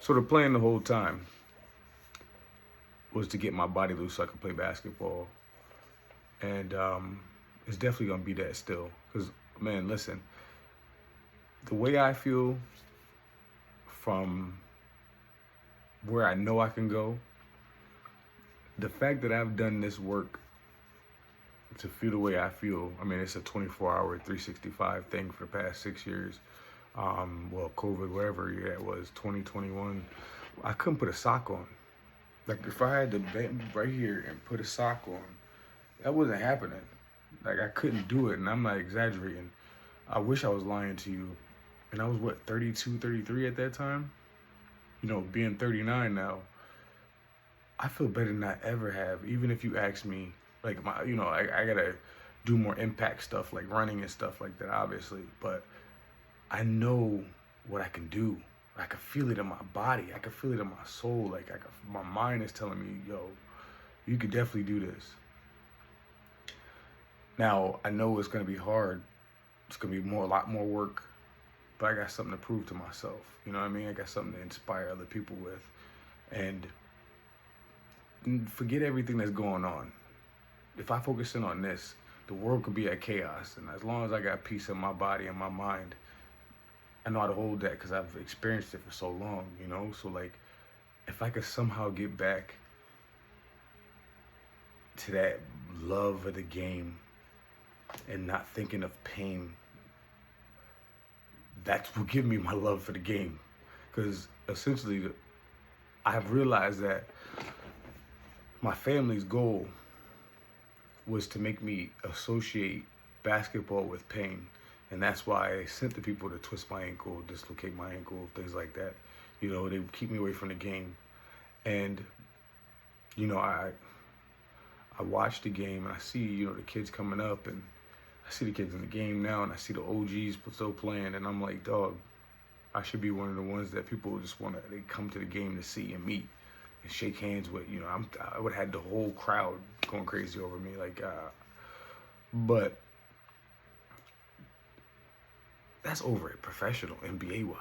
So the plan the whole time was to get my body loose so I could play basketball. And it's definitely going to be that still. Because, man, listen, the way I feel from where I know I can go, the fact that I've done this work to feel the way I feel, I mean, it's a 24-hour, 365 thing for the past 6 years. Well, COVID, whatever year that was, 2021, I couldn't put a sock on. Like, if I had to bend right here and put a sock on, that wasn't happening. Like, I couldn't do it, and I'm not exaggerating. I wish I was lying to you. And I was, what, 32, 33 at that time? You know, being 39 now, I feel better than I ever have. Even if you ask me, like, I gotta do more impact stuff, like running and stuff like that, obviously. But I know what I can do. I can feel it in my body. I can feel it in my soul. Like, my mind is telling me, yo, you could definitely do this. Now, I know it's gonna be hard. It's gonna be a lot more work. But I got something to prove to myself. You know what I mean? I got something to inspire other people with. And forget everything that's going on. If I focus in on this, the world could be at chaos. And as long as I got peace in my body and my mind, I know how to hold that because I've experienced it for so long, you know? So, like, if I could somehow get back to that love of the game and not thinking of pain, that's what give me my love for the game. Because essentially, I've realized that my family's goal was to make me associate basketball with pain. And that's why I sent the people to twist my ankle, dislocate my ankle, things like that. You know, they keep me away from the game. And, you know, I watch the game and I see, you know, the kids coming up, and I see the kids in the game now, and I see the OGs still playing, and I'm like, dog, I should be one of the ones that people just they come to the game to see and meet and shake hands with. You know, I would have had the whole crowd going crazy over me, like, but that's over it, professional, NBA-wise.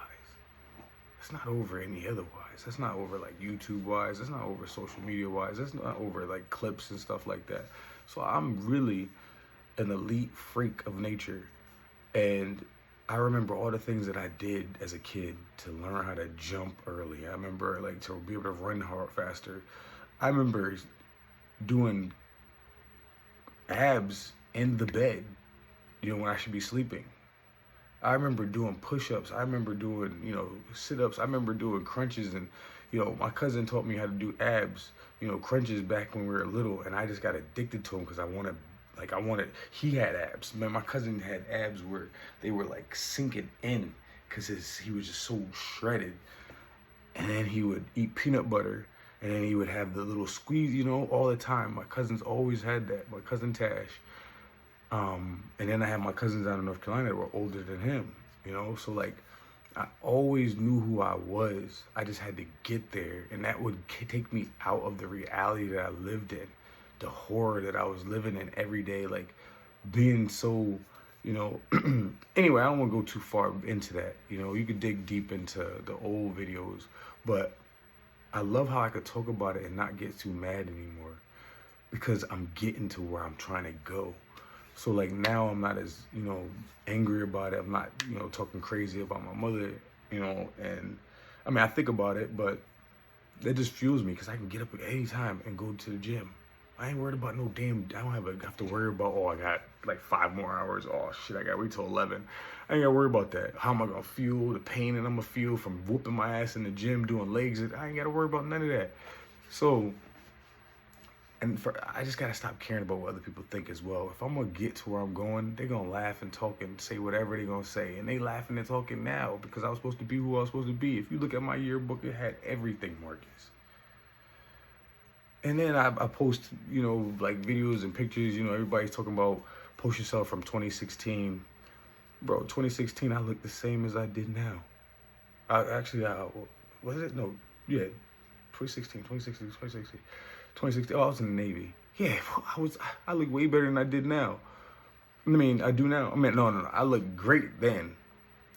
It's not over any otherwise. That's not over, like, YouTube-wise. That's not over social media-wise. That's not over, like, clips and stuff like that. So I'm really an elite freak of nature. And I remember all the things that I did as a kid to learn how to jump early. I remember, like, to be able to run hard faster. I remember doing abs in the bed, you know, when I should be sleeping. I remember doing push-ups. I remember doing, you know, sit-ups. I remember doing crunches. And, you know, my cousin taught me how to do abs, you know, crunches back when we were little. And I just got addicted to them because he had abs. Man, my cousin had abs where they were, like, sinking in because he was just so shredded. And then he would eat peanut butter, and then he would have the little squeeze, you know, all the time. My cousins always had that. My cousin Tash. And then I had my cousins out in North Carolina that were older than him, you know? So, like, I always knew who I was. I just had to get there, and that would take me out of the reality that I lived in, the horror that I was living in every day, like, being so, you know, anyway, I don't want to go too far into that. You know, you could dig deep into the old videos, but I love how I could talk about it and not get too mad anymore because I'm getting to where I'm trying to go. So, like, now I'm not as, you know, angry about it. I'm not, you know, talking crazy about my mother, you know, and I mean, I think about it, but that just fuels me because I can get up at any time and go to the gym. I ain't worried about no damn, I don't have to worry about, oh, I got like 5 more hours. Oh, shit, I got to wait till 11. I ain't got to worry about that. How am I going to feel, the pain that I'm going to feel from whooping my ass in the gym, doing legs. I ain't got to worry about none of that. So, I just got to stop caring about what other people think as well. If I'm going to get to where I'm going, they're going to laugh and talk and say whatever they're going to say. And they laughing and talking now because I was supposed to be who I was supposed to be. If you look at my yearbook, it had everything, Marcus. And then I post, you know, like videos and pictures. You know, everybody's talking about post yourself from 2016. Bro, 2016, I look the same as I did now. Was it? No, yeah, 2016. Oh, I was in the Navy. Yeah, I look way better than I did now. I mean, I do now. I mean, no. I look great then.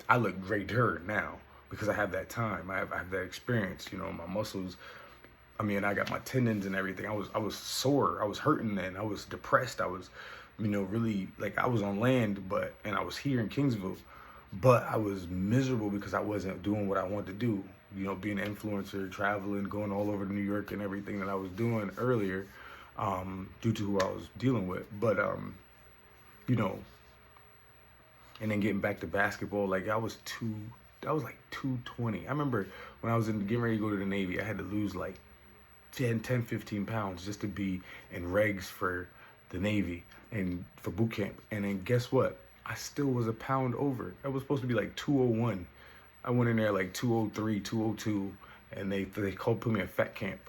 I look greater now. because I have that time. I have that experience. You know, my muscles. I mean, I got my tendons and everything. I was sore. I was hurting, and I was depressed. I was, you know, really like I was on land, and I was here in Kingsville, but I was miserable because I wasn't doing what I wanted to do. You know, being an influencer, traveling, going all over to New York, and everything that I was doing earlier, due to who I was dealing with. But you know, and then getting back to basketball, like I was like 220. I remember when I was getting ready to go to the Navy, I had to lose like 10, 15 pounds just to be in regs for the Navy and for boot camp. And then guess what? I still was a pound over. I was supposed to be like 201. I went in there like 203, 202, and they put me in fat camp.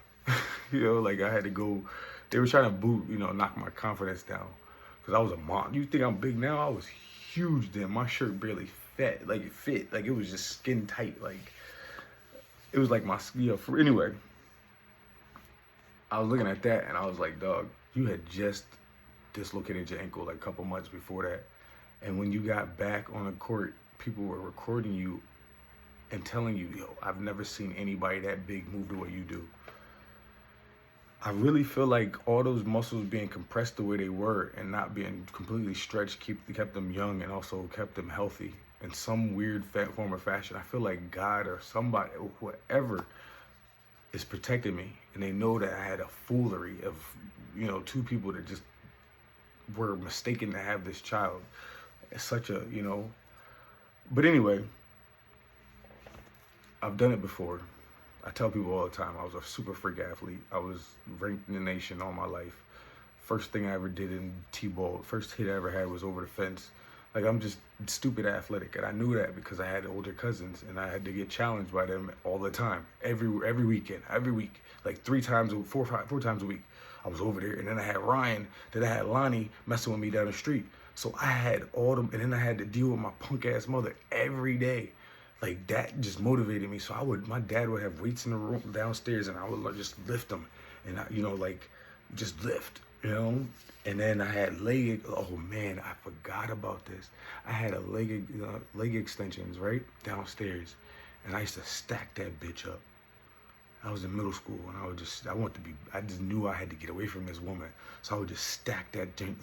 You know, like I had to go. They were trying to knock my confidence down because I was a mom. You think I'm big now? I was huge then. My shirt barely fit. Like it fit. Like it was just skin tight. Like it was like my anyway. I was looking at that and I was like, dog, you had just dislocated your ankle like a couple months before that. And when you got back on the court, people were recording you and telling you, yo, I've never seen anybody that big move the way you do. I really feel like all those muscles being compressed the way they were and not being completely stretched kept them young and also kept them healthy in some weird form or fashion. I feel like God or somebody or whoever is protecting me, and they know that I had a foolery of, you know, two people that just were mistaken to have this child. It's such a, you know, but anyway, I've done it before. I tell people all the time, I was a super freak athlete. I was ranked in the nation all my life. First thing I ever did in T-ball, first hit I ever had was over the fence. Like, I'm just stupid athletic, and I knew that because I had older cousins, and I had to get challenged by them all the time, every weekend, every week, like four times a week. I was over there, and then I had Ryan, then I had Lonnie messing with me down the street. So I had all them, and then I had to deal with my punk ass mother every day. Like that just motivated me. So my dad would have weights in the room downstairs, and I would just lift them, and just lift. And then I had oh man, I forgot about this. I had a leg extensions right downstairs, and I used to stack that bitch up. I was in middle school, and I just knew I had to get away from this woman. So I would just stack that thing,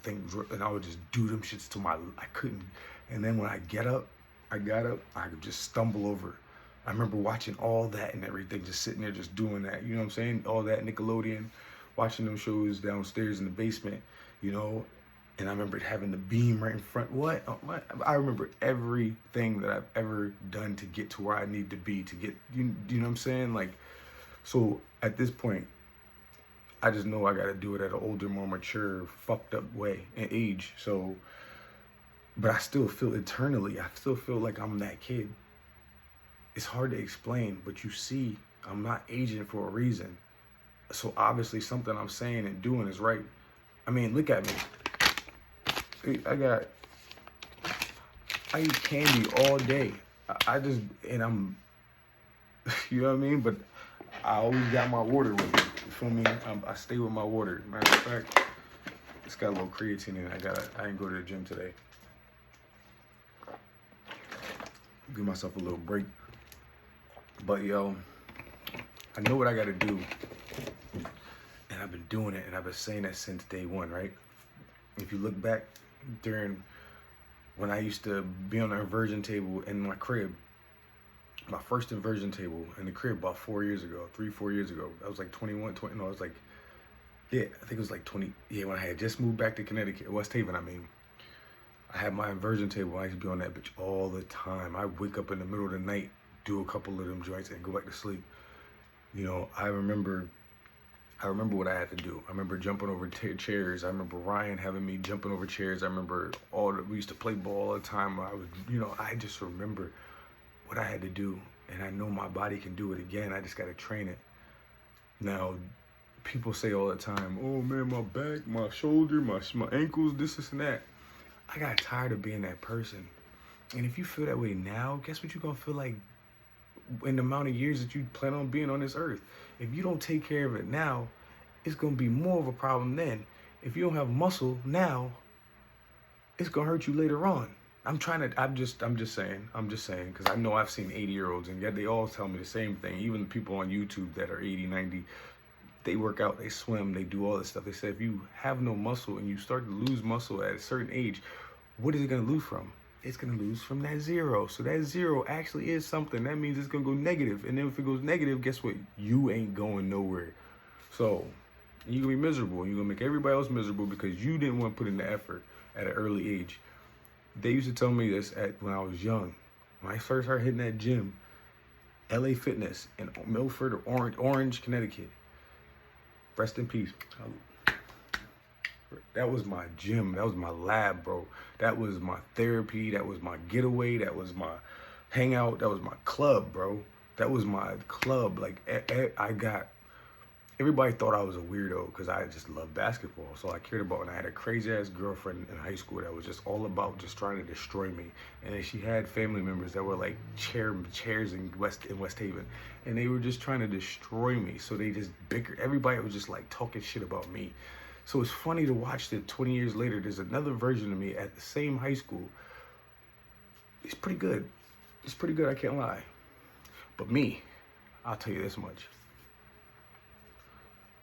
and I would just do them shits till I couldn't. And then when I got up, I could just stumble over. I remember watching all that and everything, just sitting there, just doing that. You know what I'm saying? All that Nickelodeon, watching them shows downstairs in the basement, and I remember having the beam right in front. What? I remember everything that I've ever done to get to where I need to be to get, you know what I'm saying? Like, so at this point, I just know I got to do it at an older, more mature, fucked up way and age. So, but I still feel I still feel like I'm that kid. It's hard to explain, but you see, I'm not aging for a reason. So obviously something I'm saying and doing is right. I mean, look at me. I eat candy all day. I'm, you know what I mean? But I always got my water with me. You feel me? I stay with my water. Matter of fact, it's got a little creatine in it. I didn't go to the gym today. Give myself a little break. But yo, I know what I gotta do. And I've been doing it, and I've been saying that since day one, right? If you look back during when I used to be on the inversion table in my crib, my first inversion table in the crib about 4 years ago, 3-4 years ago. I was like 21, 20, no, I was like, yeah, I think it was like 20, yeah, when I had just moved back to Connecticut, West Haven, I mean. I had my inversion table, I used to be on that bitch all the time. I wake up in the middle of the night, do a couple of them joints, and go back to sleep. I remember what I had to do. I remember jumping over chairs. I remember Ryan having me jumping over chairs. I remember we used to play ball all the time. I just remember what I had to do, and I know my body can do it again. I just got to train it. Now, people say all the time, oh man, my back, my shoulder, my ankles, this and that. I got tired of being that person. And if you feel that way now, guess what you're going to feel like in the amount of years that you plan on being on this earth. If you don't take care of it now, it's going to be more of a problem then. If you don't have muscle now, it's going to hurt you later on. I'm just saying, because I know I've seen 80-year-olds, and yet they all tell me the same thing. Even people on YouTube that are 80, 90, they work out, they swim, they do all this stuff. They say if you have no muscle and you start to lose muscle at a certain age, what is it going to lose from? It's going to lose from that zero. So that zero actually is something. That means it's going to go negative. And then if it goes negative, guess what? You ain't going nowhere. So you're going to be miserable. You're going to make everybody else miserable because you didn't want to put in the effort at an early age. They used to tell me this when I was young. When I first started hitting that gym, LA Fitness in Milford, Orange, Connecticut. Rest in peace. That was my gym. That was my lab, bro. That was my therapy. That was my getaway. That was my hangout. That was my club, bro. That was my club. Like, everybody thought I was a weirdo because I just loved basketball. So I cared about, and I had a crazy ass girlfriend in high school that was just all about just trying to destroy me. And then she had family members that were like chairs in West Haven, and they were just trying to destroy me. So they just bickered. Everybody was just like talking shit about me. So it's funny to watch that 20 years later, there's another version of me at the same high school. It's pretty good. It's pretty good, I can't lie. But me, I'll tell you this much.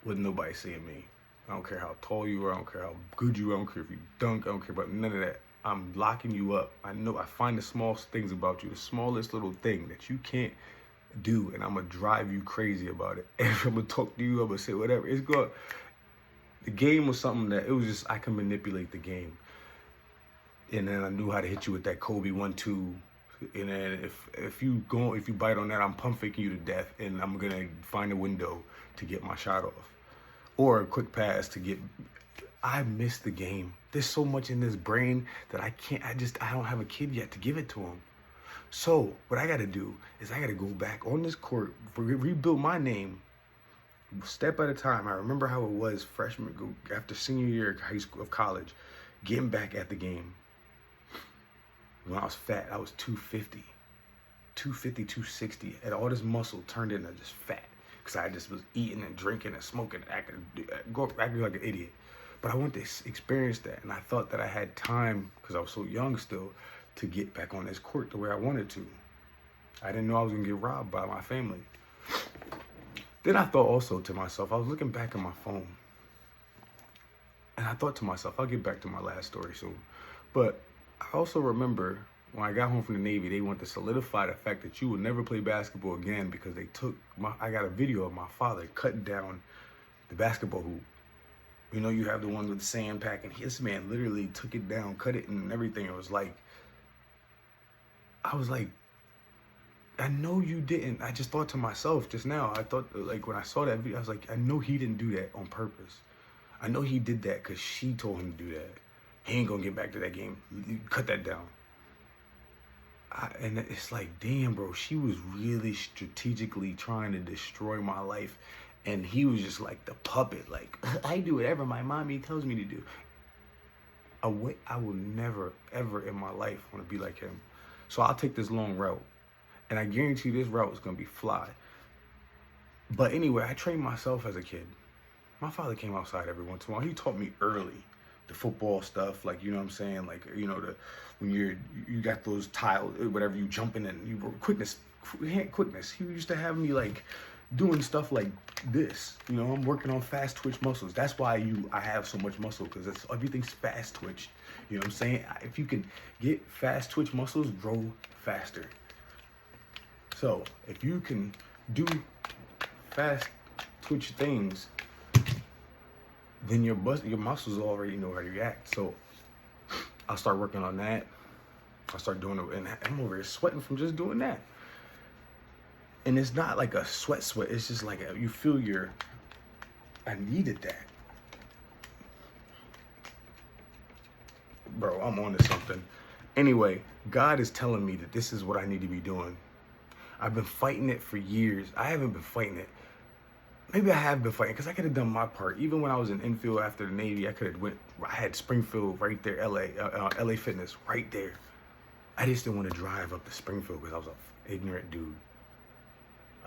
With nobody seeing me. I don't care how tall you are, I don't care how good you are, I don't care if you dunk, I don't care about none of that. I'm locking you up. I know, I find the small things about you, the smallest little thing that you can't do, and I'm gonna drive you crazy about it. And I'm gonna talk to you, I'm gonna say whatever. It's good. The game was something that, it was just, I can manipulate the game. And then I knew how to hit you with that Kobe 1-2. And then if you bite on that, I'm pump faking you to death, and I'm gonna find a window to get my shot off, or a quick pass to get. I miss the game. There's so much in this brain that I don't have a kid yet to give it to him. So what I got to do is I got to go back on this court, rebuild my name, step at a time. I remember how it was freshman after senior year of high school, of college, getting back at the game. When I was fat, I was 250, 260, and all this muscle turned into just fat because I just was eating and drinking and smoking, acting like an idiot. But I wanted to experience that, and I thought that I had time, because I was so young still, to get back on this court the way I wanted to. I didn't know I was going to get robbed by my family. Then I thought also to myself, I was looking back at my phone, and I thought to myself, I'll get back to my last story soon, but I also remember when I got home from the Navy, they wanted to solidify the fact that you would never play basketball again because they I got a video of my father cutting down the basketball hoop. You know, you have the one with the sand pack, and this man literally took it down, cut it and everything. It was like, I was like, I know you didn't. I just thought to myself just now, I thought, like, when I saw that video, I was like, I know he didn't do that on purpose. I know he did that because she told him to do that. He ain't gonna get back to that game. You cut that down. And it's like, damn, bro, she was really strategically trying to destroy my life. And he was just like the puppet, like, I do whatever my mommy tells me to do. I will never, ever in my life want to be like him. So I'll take this long route. And I guarantee this route is gonna be fly. But anyway, I trained myself as a kid. My father came outside every once in a while. He taught me early the football stuff, like, you know what I'm saying? Like, you know, when you got those tiles, whatever, you jumping in, you were quickness. He used to have me like doing stuff like this. You know, I'm working on fast twitch muscles. That's why I have so much muscle, because everything's fast twitch. You know what I'm saying? If you can get fast twitch muscles, grow faster. So if you can do fast twitch things, then your muscles already know how to react. So I'll start working on that. I'll start doing it, and I'm over here sweating from just doing that. And it's not like a sweat. It's just like you feel I needed that. Bro, I'm on to something. Anyway, God is telling me that this is what I need to be doing. I've been fighting it for years. I haven't been fighting it. Maybe I have been fighting, because I could have done my part. Even when I was in infield after the Navy, I had Springfield right there, LA Fitness right there. I just didn't want to drive up to Springfield because I was an ignorant dude.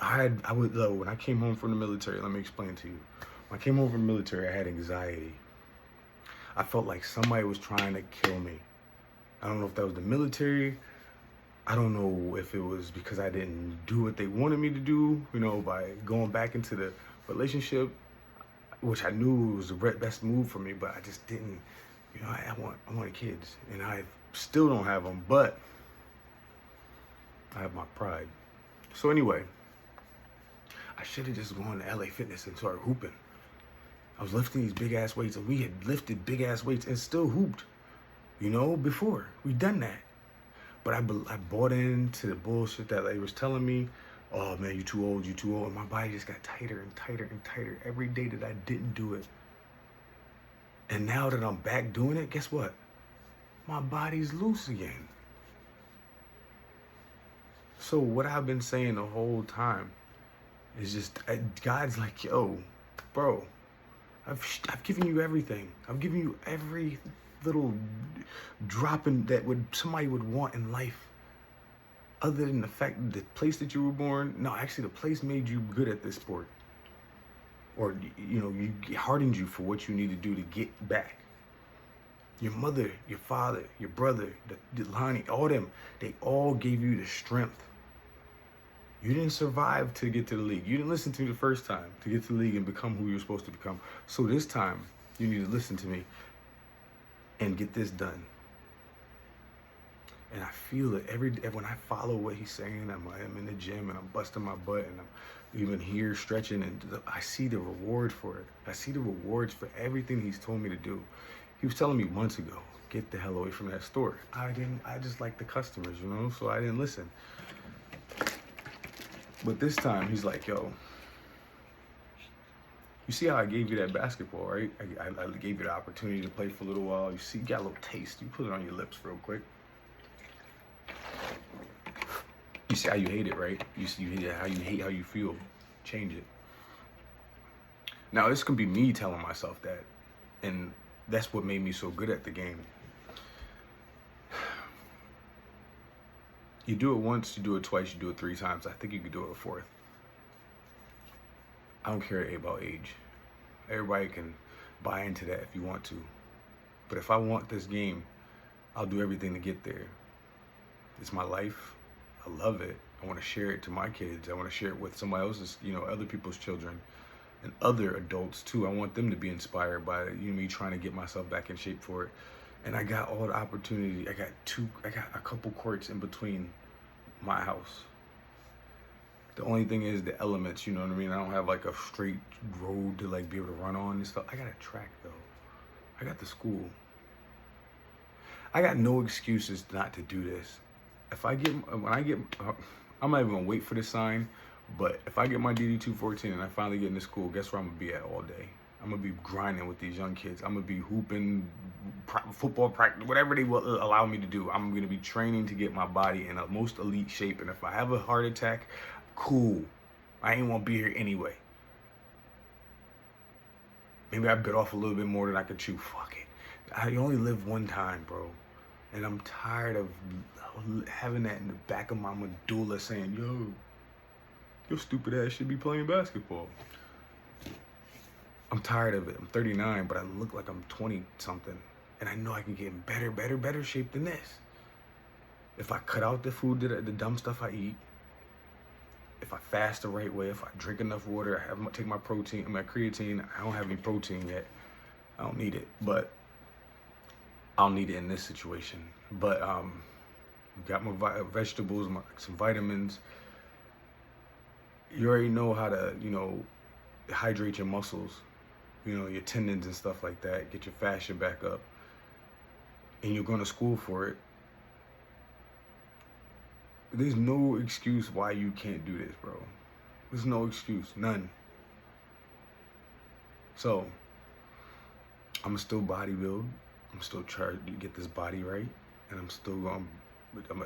When I came home from the military, let me explain to you. When I came home from the military, I had anxiety. I felt like somebody was trying to kill me. I don't know if that was the military. I don't know if it was because I didn't do what they wanted me to do, by going back into the relationship, which I knew was the best move for me, but I just didn't. I wanted kids, and I still don't have them, but I have my pride. So anyway, I should have just gone to LA Fitness and started hooping. I was lifting these big ass weights, and we had lifted big ass weights and still hooped, before. We done that. But I bought into the bullshit that they was telling me. Oh man, you too old, and my body just got tighter and tighter and tighter every day that I didn't do it. And now that I'm back doing it, guess what? My body's loose again. So what I've been saying the whole time is just, God's like, yo, bro, I've given you everything. I've given you every little drop in that somebody would want in life. Other than the fact that the place that you were born, no, actually the place made you good at this sport. Or, you hardened you for what you need to do to get back. Your mother, your father, your brother, the Lonnie, all them, they all gave you the strength. You didn't survive to get to the league. You didn't listen to me the first time to get to the league and become who you're supposed to become. So this time, you need to listen to me and get this done. And I feel it when I follow what he's saying. I'm in the gym and I'm busting my butt and I'm even here stretching, and I see the reward for it. I see the rewards for everything he's told me to do. He was telling me months ago, get the hell away from that store. I just like the customers, so I didn't listen. But this time he's like, yo, you see how I gave you that basketball, right? I gave you the opportunity to play for a little while. You see, you got a little taste. You put it on your lips real quick. You see how you hate it, right? You hate how you feel. Change it. Now, this can be me telling myself that. And that's what made me so good at the game. You do it once, you do it twice, you do it 3 times. I think you could do it a 4th. I don't care about age. Everybody can buy into that if you want to. But if I want this game, I'll do everything to get there. It's my life. I love it. I want to share it to my kids. I want to share it with somebody else's, other people's children and other adults too. I want them to be inspired by me trying to get myself back in shape for it. And I got all the opportunity. I got a couple courts in between my house. The only thing is the elements, you know what I mean? I don't have like a straight road to be able to run on and stuff. I got a track though. I got the school. I got no excuses not to do this. I'm not even gonna wait for the sign, but if I get my DD-214 and I finally get into school, guess where I'm gonna be at all day? I'm gonna be grinding with these young kids. I'm gonna be hooping, football practice, whatever they will allow me to do. I'm gonna be training to get my body in a most elite shape. And if I have a heart attack, cool. I ain't gonna be here anyway. Maybe I bit off a little bit more than I could chew. Fuck it. You only live one time, bro. And I'm tired of having that in the back of my medulla saying, yo, your stupid ass should be playing basketball. I'm tired of it. I'm 39, but I look like I'm 20 something. And I know I can get in better shape than this. If I cut out the food, the dumb stuff I eat, if I fast the right way, if I drink enough water, I take my protein, my creatine. I don't have any protein yet. I don't need it, but I'll need it in this situation. But got my vegetables, some vitamins. You already know how to, hydrate your muscles, your tendons and stuff like that. Get your fascia back up. And you're going to school for it. There's no excuse why you can't do this, bro. There's no excuse, none. So, I'm still bodybuild. I'm still trying to get this body right, and I'm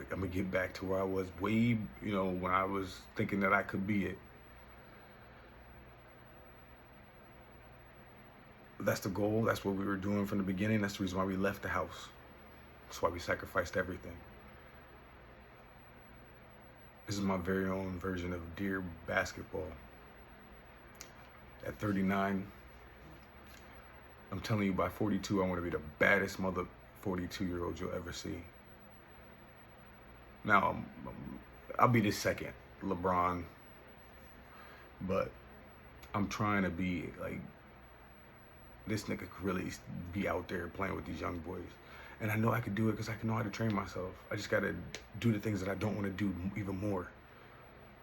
gonna get back to where I was way, when I was thinking that I could be it. That's the goal. That's what we were doing from the beginning. That's the reason why we left the house. That's why we sacrificed everything. This is my very own version of Dear Basketball. At 39, I'm telling you, by 42, I want to be the baddest 42-year-old you'll ever see. Now, I'll be the second LeBron, but I'm trying to be like, this nigga could really be out there playing with these young boys. And I know I could do it because I can know how to train myself. I just got to do the things that I don't want to do even more.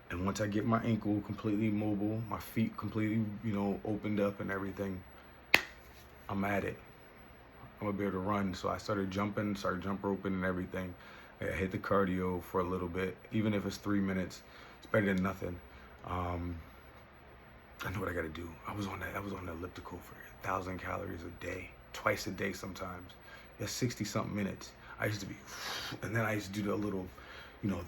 And once I get my ankle completely mobile, my feet completely, opened up and everything, I'm at it. I'm gonna be able to run. So I started jumping, started jump roping and everything. I hit the cardio for a little bit, even if it's 3 minutes. It's better than nothing. I know what I gotta do. I was on the elliptical for 1,000 calories a day, twice a day sometimes. That's 60 something minutes. I used to be, and then I used to do the little,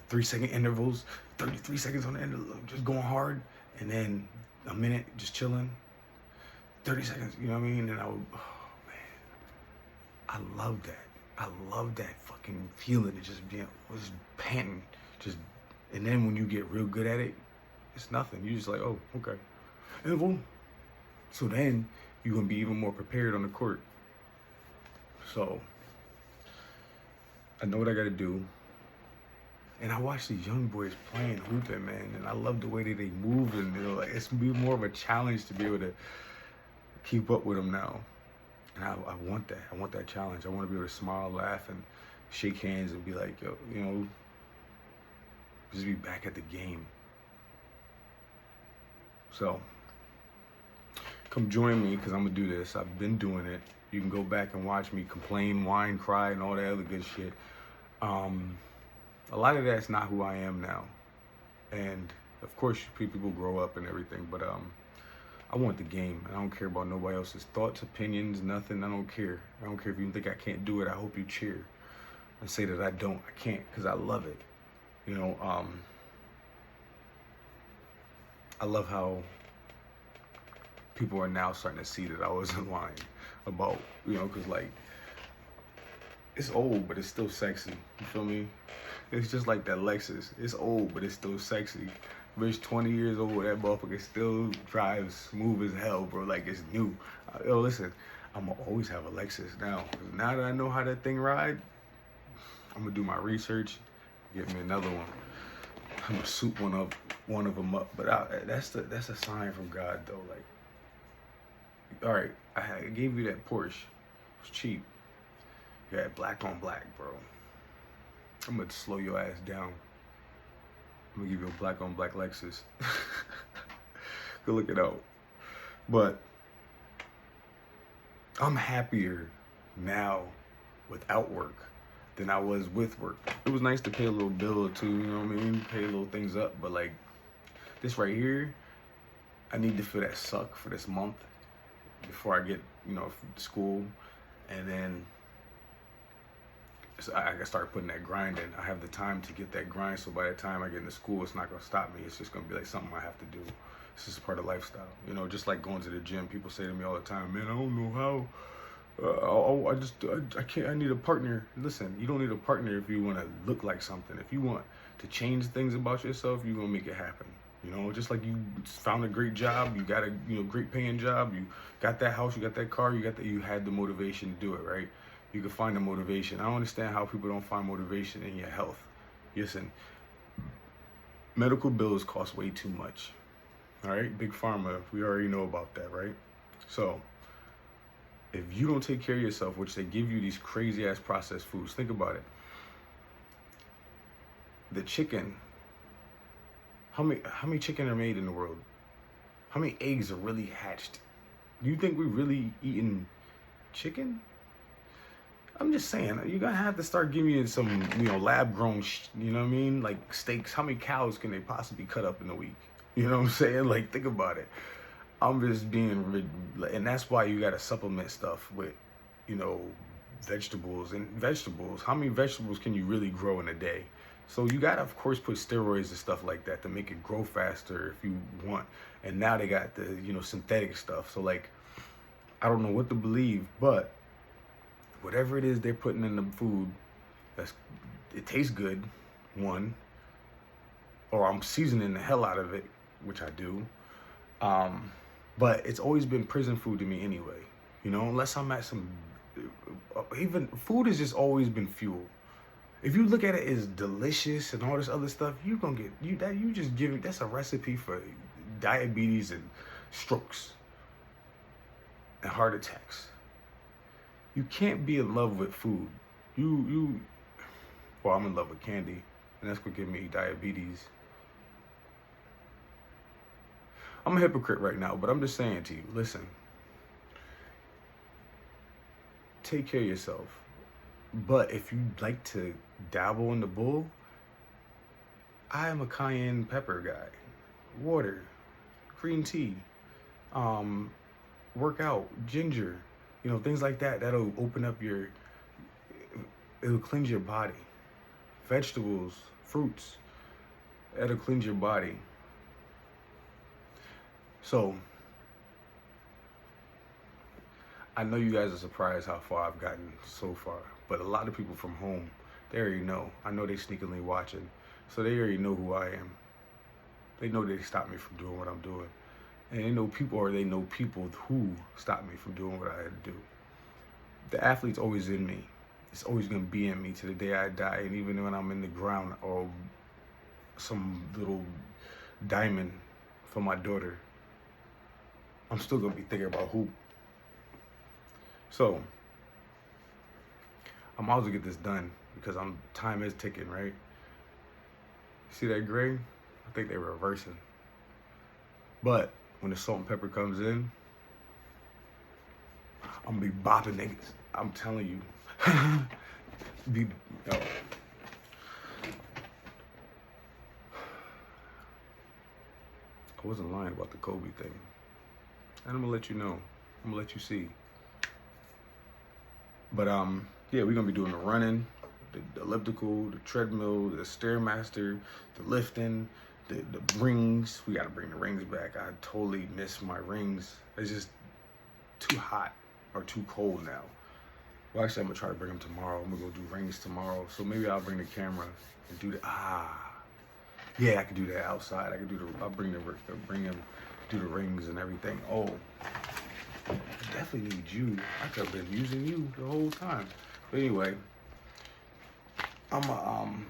3-second intervals, 33 seconds on the end, just going hard, and then a minute just chilling, 30 seconds, you know what I mean? And I would, oh man, I love that. I love that fucking feeling of just being, just panting, and then when you get real good at it, it's nothing. You just like, oh, okay. And boom. So then you're gonna be even more prepared on the court. So I know what I gotta do. And I watch these young boys playing hooping, man, and I love the way that they move, and it's be more of a challenge to be able to keep up with them now. And I want that. I want that challenge. I want to be able to smile, laugh, and shake hands and be like, yo, just be back at the game. So come join me, because I'm gonna do this. I've been doing it. You can go back and watch me complain, whine, cry, and all that other good shit. A lot of that's not who I am now. And of course, people grow up and everything, but I want the game. I don't care about nobody else's thoughts, opinions, nothing. I don't care. I don't care if you think I can't do it. I hope you cheer and say that I can't, because I love it. I love how people are now starting to see that I wasn't lying about, because like, it's old, but it's still sexy. You feel me? It's just like that Lexus. It's old, but it's still sexy. Bitch, 20 years old, that motherfucker still drives smooth as hell, bro. Like it's new. Yo, listen, I'm gonna always have a Lexus now. Cause now that I know how that thing ride, I'm gonna do my research, get me another one. I'm gonna soup one of them up. But that's a sign from God, though. Like, all right, I gave you that Porsche. It was cheap. You had black on black, bro. I'm gonna slow your ass down. I'm gonna give you a black on black Lexus. Go look it out. But I'm happier now without work than I was with work. It was nice to pay a little bill or two, you know what I mean? Pay little things up, but like this right here, I need to feel that suck for this month before I get, school, and then so I gotta start putting that grind in. I have the time to get that grind, so by the time I get into school, it's not gonna stop me. It's just gonna be like something I have to do. It's just part of lifestyle, just like going to the gym. People say to me all the time, man, I don't know how. I can't. I need a partner. Listen, you don't need a partner if you want to look like something. If you want to change things about yourself, you're gonna make it happen. Just like you found a great job, you got a great paying job, you got that house, you got that car, you had the motivation to do it, right? You can find the motivation. I don't understand how people don't find motivation in your health. Listen, medical bills cost way too much. All right, big pharma, we already know about that, right? So if you don't take care of yourself, which they give you these crazy ass processed foods, think about it. The chicken, how many chicken are made in the world? How many eggs are really hatched? Do you think we're really eating chicken? I'm just saying, you're gonna have to start giving me some, lab grown, you know what I mean? Like steaks. How many cows can they possibly cut up in a week? You know what I'm saying? Like, think about it. I'm just being, and that's why you gotta supplement stuff with, vegetables. And vegetables, how many vegetables can you really grow in a day? So you gotta, of course, put steroids and stuff like that to make it grow faster if you want. And now they got the, synthetic stuff. So like, I don't know what to believe, but whatever it is they're putting in the food, it tastes good, one, or I'm seasoning the hell out of it, which I do. But it's always been prison food to me anyway, unless I'm at some, even food has just always been fuel. If you look at it as delicious and all this other stuff, you gonna get you just giving that's a recipe for diabetes and strokes and heart attacks. You can't be in love with food. Well, I'm in love with candy, and that's what give me diabetes. I'm a hypocrite right now, but I'm just saying to you, listen, take care of yourself. But if you like to dabble in the bull, I am a cayenne pepper guy. Water, green tea, work out, ginger, things like that. That'll open up it'll cleanse your body. Vegetables, fruits, that'll cleanse your body. So, I know you guys are surprised how far I've gotten so far, but a lot of people from home, they already know. I know they sneakily watching, so they already know who I am. They know they stopped me from doing what I'm doing. And they know people who stopped me from doing what I had to do. The athlete's always in me. It's always gonna be in me to the day I die, and even when I'm in the ground or some little diamond for my daughter, I'm still gonna be thinking about hoop. So I might as well get this done because time is ticking, right? See that gray? I think they're reversing. But when the salt and pepper comes in, I'm gonna be bopping niggas. I'm telling you. I wasn't lying about the Kobe thing. And I'm gonna let you know. I'm gonna let you see. But yeah, we're gonna be doing the running, the elliptical, the treadmill, the Stairmaster, the lifting, the rings. We gotta bring the rings back. I totally miss my rings. It's just too hot or too cold now. Well, actually, I'm gonna try to bring them tomorrow. I'm gonna go do rings tomorrow. So maybe I'll bring the camera and do the yeah, I could do that outside. I'll bring them, do the rings and everything. Oh, I definitely need you. I could have been using you the whole time. But anyway, I'm gonna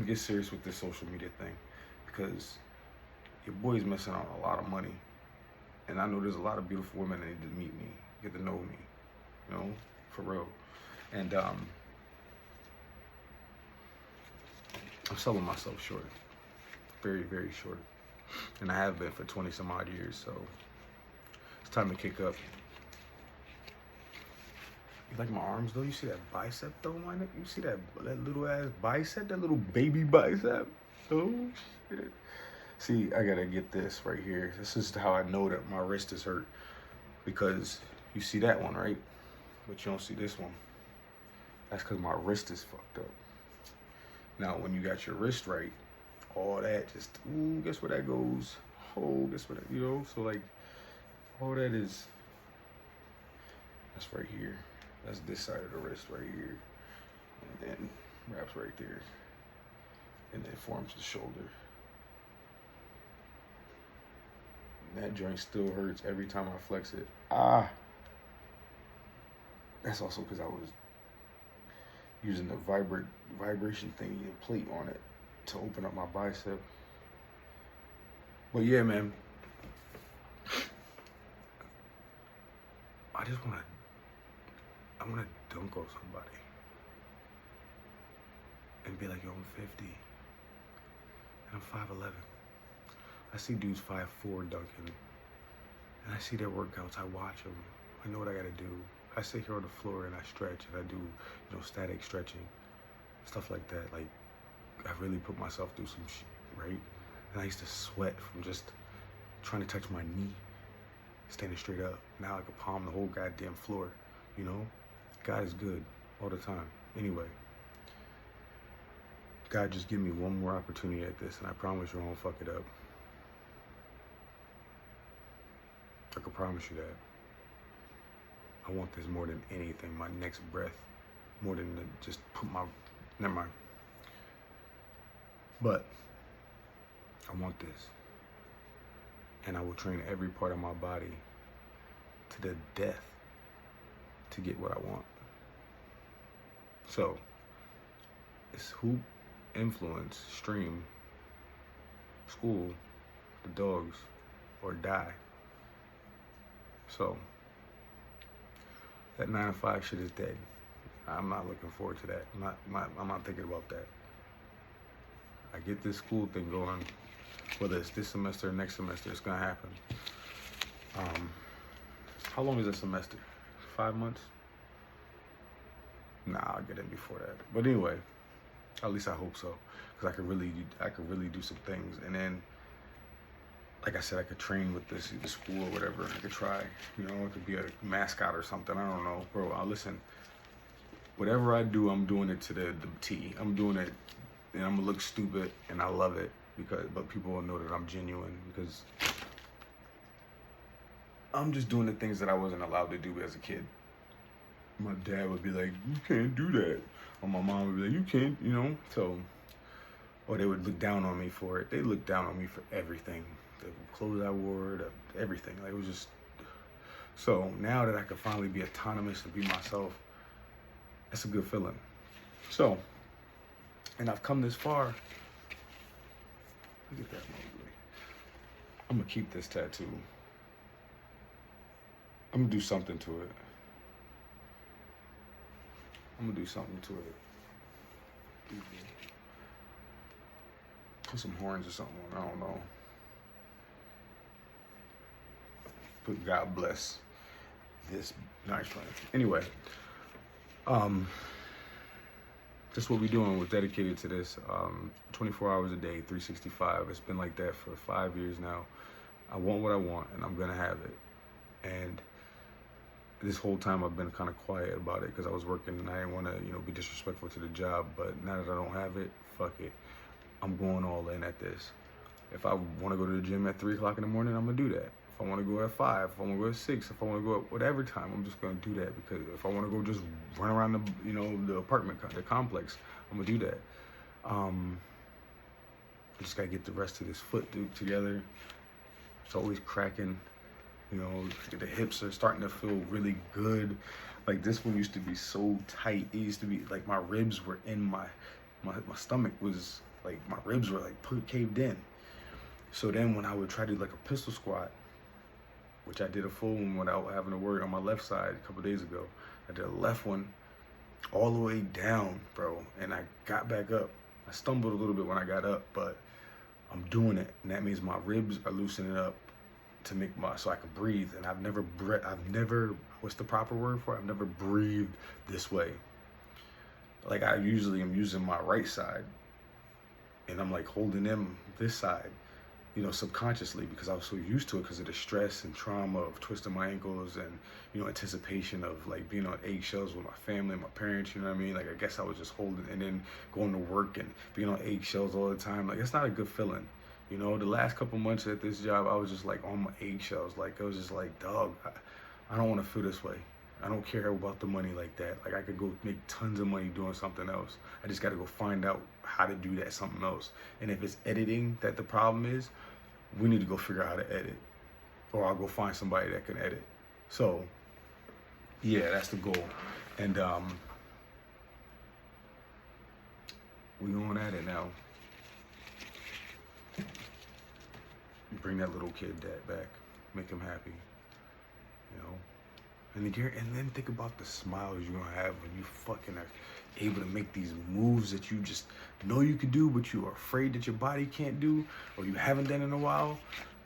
get serious with this social media thing because your boy's missing out on a lot of money. And I know there's a lot of beautiful women that need to meet me, get to know me, for real. And I'm selling myself short, very, very short. And I have been for 20 some odd years, so it's time to kick up. You like my arms though? You see that bicep though, my nigga? You see that little ass bicep, that little baby bicep? Oh shit. See, I gotta get this right here. This is how I know that my wrist is hurt. Because you see that one, right? But you don't see this one. That's because my wrist is fucked up. Now, when you got your wrist right, all that just, ooh, guess where that goes? Oh, guess where that, so like, all that is, that's right here. That's this side of the wrist right here. And then wraps right there. And then forms the shoulder. And that joint still hurts every time I flex it. That's also because I was using the vibration thingy, the plate on it to open up my bicep. But yeah, man. I want to dunk on somebody and be like, yo, I'm 50 and I'm 5'11". I see dudes 5'4" dunking, and I see their workouts. I watch them. I know what I got to do. I sit here on the floor and I stretch and I do, static stretching, stuff like that. Like, I really put myself through some shit, right? And I used to sweat from just trying to touch my knee, standing straight up. Now I can palm the whole goddamn floor, God is good all the time. Anyway, God, just give me one more opportunity at this, and I promise you I won't fuck it up. I can promise you that. I want this more than anything, my next breath, more than just put my, never mind. But I want this. And I will train every part of my body to the death to get what I want. So, It's hoop, influence, stream, school, the dogs, or die. So that 9 to 5 shit is dead. I'm not looking forward to that. I'm not thinking about that. I get this school thing going, whether it's this semester or next semester, it's gonna happen. How long is a semester? 5 months? Nah, I'll get in before that. But anyway, at least I hope so, because I could really do some things. And then, like I said, I could train with the school or whatever. I could try, it could be a mascot or something. I don't know, bro. Listen, whatever I do, I'm doing it to the T. I'm doing it, and I'm gonna look stupid, and I love it but people will know that I'm genuine, because I'm just doing the things that I wasn't allowed to do as a kid. My dad would be like, "You can't do that," or my mom would be like, "You can't," So, or they would look down on me for it. They looked down on me for everything, the clothes I wore, everything. Like, it was just. So now that I can finally be autonomous and be myself, that's a good feeling. So, and I've come this far. Look at that movie. I'm gonna keep this tattoo. I'm gonna do something to it. Put some horns or something on. I don't know. Put God bless this nice one. Anyway, that's what we're doing. We're dedicated to this 24 hours a day, 365. It's been like that for 5 years now. I want what I want, and I'm gonna have it. And this whole time I've been kind of quiet about it because I was working and I didn't want to, be disrespectful to the job. But now that I don't have it, fuck it. I'm going all in at this. If I want to go to the gym at 3 o'clock in the morning, I'm gonna do that. If I want to go at 5, if I want to go at 6, if I want to go at whatever time, I'm just gonna do that. Because if I want to go just run around the apartment, the complex, I'm gonna do that. I just gotta get the rest of this foot together. It's always cracking. The hips are starting to feel really good. Like, this one used to be so tight. It used to be like my ribs were in my stomach was like, my ribs were like caved in. So then when I would try to do like a pistol squat, which I did a full one without having to worry on my left side a couple days ago. I did a left one all the way down, bro. And I got back up. I stumbled a little bit when I got up, but I'm doing it. And that means my ribs are loosening up to make so I can breathe. And I've never, what's the proper word for it? I've never breathed this way. Like, I usually am using my right side and I'm like holding in this side, subconsciously, because I was so used to it because of the stress and trauma of twisting my ankles and, anticipation of like being on eggshells with my family and my parents, you know what I mean? Like, I guess I was just holding, and then going to work and being on eggshells all the time. Like, it's not a good feeling. The last couple months at this job, I was just like on my eggshells. Like, I was just like, dog, I don't want to feel this way. I don't care about the money like that. Like, I could go make tons of money doing something else. I just got to go find out how to do that something else. And if it's editing that the problem is, we need to go figure out how to edit. Or I'll go find somebody that can edit. So, yeah, that's the goal. And we going at it now. Bring that little kid back. Make him happy. And then think about the smiles you're gonna have when you fucking are able to make these moves that you just know you can do, but you are afraid that your body can't do, or you haven't done in a while.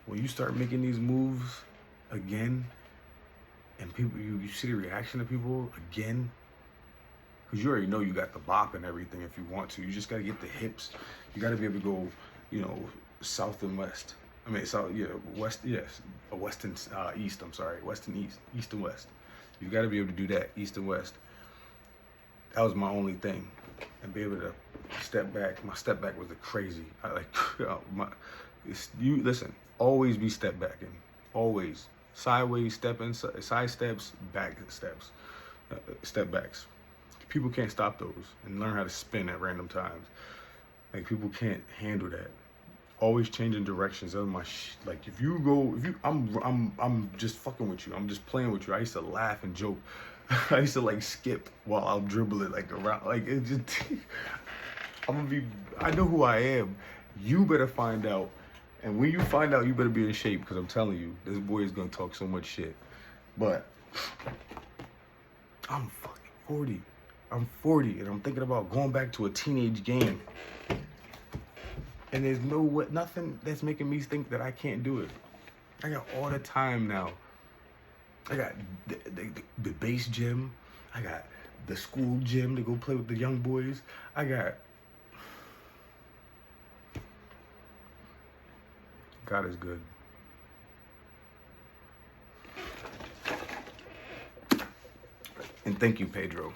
When you start making these moves again, and people, you see the reaction of people again, because you already know you got the bop and everything if you want to. You just gotta get the hips. You gotta be able to go, south and west. I mean, south, yeah, west, yes, west and east. I'm sorry, west and east, east and west. You got to be able to do that, east and west. That was my only thing, and be able to step back. My step back was crazy. I like listen. Always be step backing. Always sideways stepping, side steps, back steps, step backs. People can't stop those and learn how to spin at random times. Like, people can't handle that. Always changing directions. That's my like, I'm just fucking with you. I'm just playing with you. I used to laugh and joke. I used to like skip while I'm dribbling like around. Like, it just I'm gonna be. I know who I am. You better find out. And when you find out, you better be in shape, because I'm telling you, this boy is gonna talk so much shit. But I'm fucking 40. I'm 40, and I'm thinking about going back to a teenage game. And there's nothing that's making me think that I can't do it. I got all the time now. I got the base gym. I got the school gym to go play with the young boys. I got. God is good. And thank you, Pedro.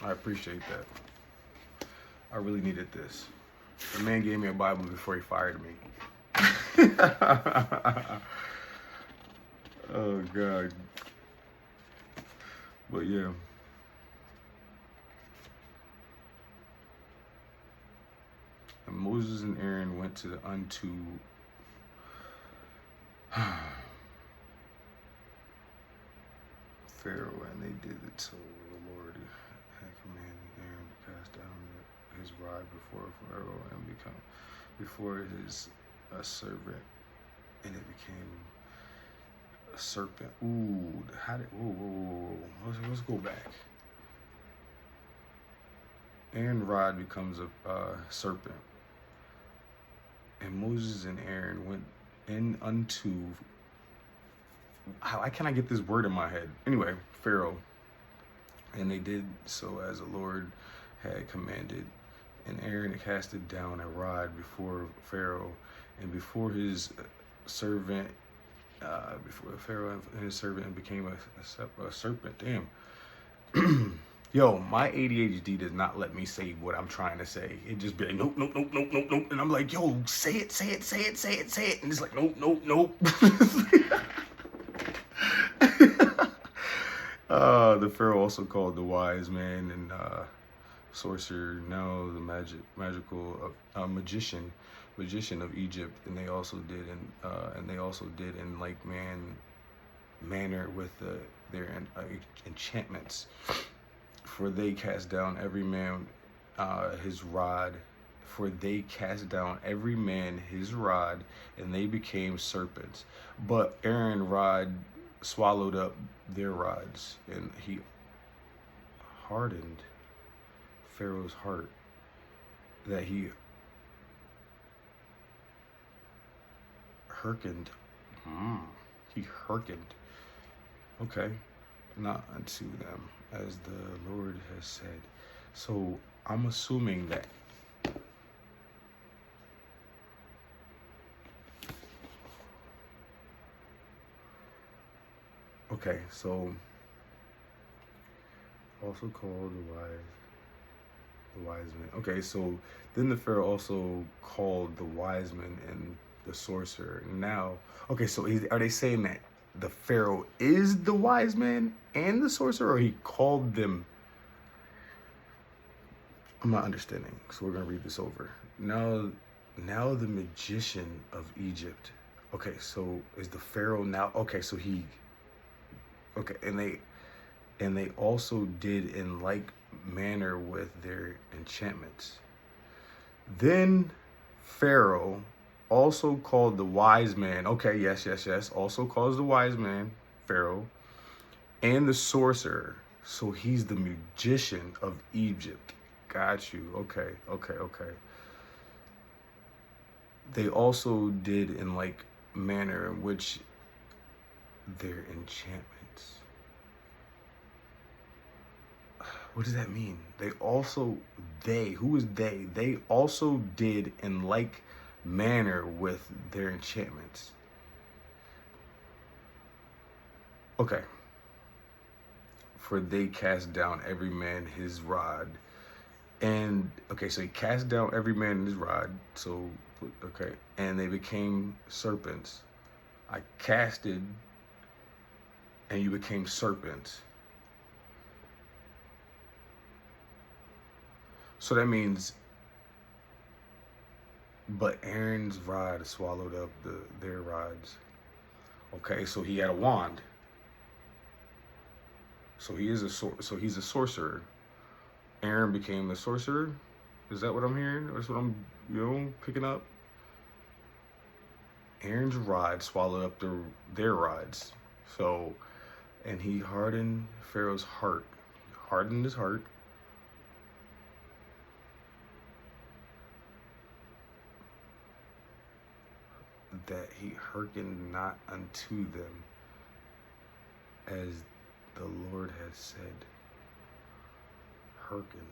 I appreciate that. I really needed this. The man gave me a Bible before he fired me. Oh, God. But yeah. And Moses and Aaron went to the unto Pharaoh, and they did it so the Lord had commanded Aaron to cast down his rod before Pharaoh and become before his servant, and it became a serpent. Ooh, how did? Whoa. Let's go back. Aaron's rod becomes a serpent, and Moses and Aaron went in unto. How can I get this word in my head? Anyway, Pharaoh, and they did so as the Lord had commanded. And Aaron casted down a rod before Pharaoh and before his servant, before Pharaoh and his servant, and became a serpent. Damn. Yo, my ADHD does not let me say what I'm trying to say. It just be like, nope. And I'm like, yo, say it. And it's like, nope. The Pharaoh also called the wise man and sorcerer, now the magical magician of Egypt, and they also did in like manner with their enchantments, for they cast down every man his rod. For they cast down every man his rod, and they became serpents. But Aaron's rod swallowed up their rods, and he hardened Pharaoh's heart, that he hearkened. He hearkened. Okay, not unto them, as the Lord has said. So I'm assuming that. Okay, so also called the wise men. Okay, so then the Pharaoh also called the wise men and the sorcerer. Now, okay, so are they saying that the Pharaoh is the wise man and the sorcerer, or he called them? I'm not understanding, so we're gonna read this over. Now the magician of Egypt. Okay, so is the Pharaoh now? Okay, so he. Okay, and they also did in like manner with their enchantments. Then Pharaoh also called the wise man. Okay, yes. Also calls the wise man, Pharaoh, and the sorcerer. So he's the magician of Egypt. Got you. Okay. They also did in like manner in which their enchantments. What does that mean? Who is they? They also did in like manner with their enchantments. Okay. For they cast down every man his rod. And, okay, so he cast down every man his rod. So, okay. And they became serpents. I casted, and you became serpents. So that means, but Aaron's rod swallowed up their rods. Okay, so he had a wand. So he's a sorcerer. Aaron became the sorcerer, Is that what I'm hearing? That's what I'm, picking up? Aaron's rod swallowed up their rods. So, and he hardened Pharaoh's heart. He hardened his heart. That he hearkened not unto them, as the Lord has said. Hearken.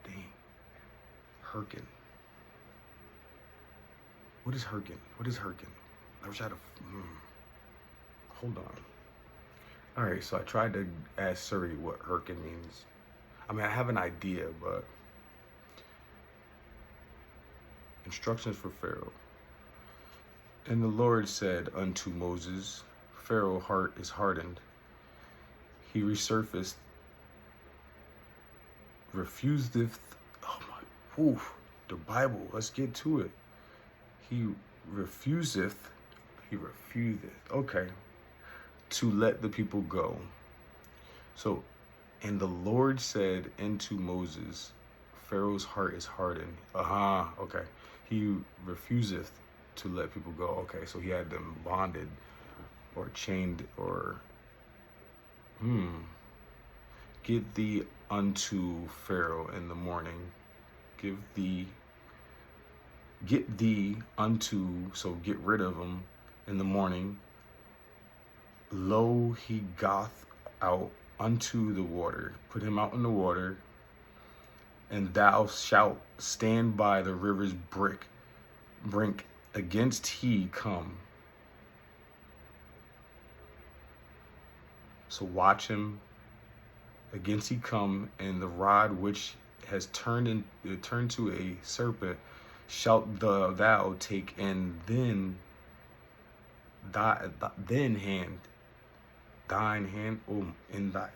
Dang. Hearken. What is hearken? What is hearken? I wish I had hold on. All right, so I tried to ask Siri what hearken means. I mean, I have an idea, but instructions for Pharaoh. And the Lord said unto Moses, Pharaoh's heart is hardened. He refuseth. Oh my, oof, the Bible. Let's get to it. He refuseth. Okay, to let the people go. So, and the Lord said unto Moses, Pharaoh's heart is hardened. Okay. He refuseth to let people go. Okay, so he had them bonded or chained or get thee unto Pharaoh in the morning. Get thee unto, so get rid of him in the morning. Lo, he goth out unto the water. Put him out in the water, and thou shalt stand by the river's brink against he come. So watch him against he come, and the rod which has turned to a serpent shalt thou take, and then thine hand in thy.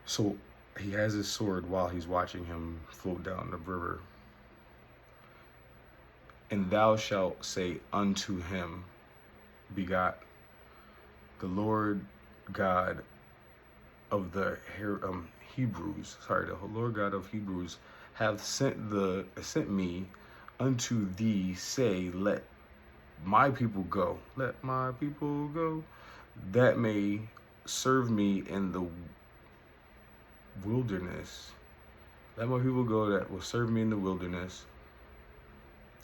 So he has his sword while he's watching him float down the river. And thou shalt say unto him, begot the Lord God of the Hebrews, the Lord God of Hebrews hath sent me unto thee, say, let my people go, that may serve me in the wilderness. Let my people go that will serve me in the wilderness.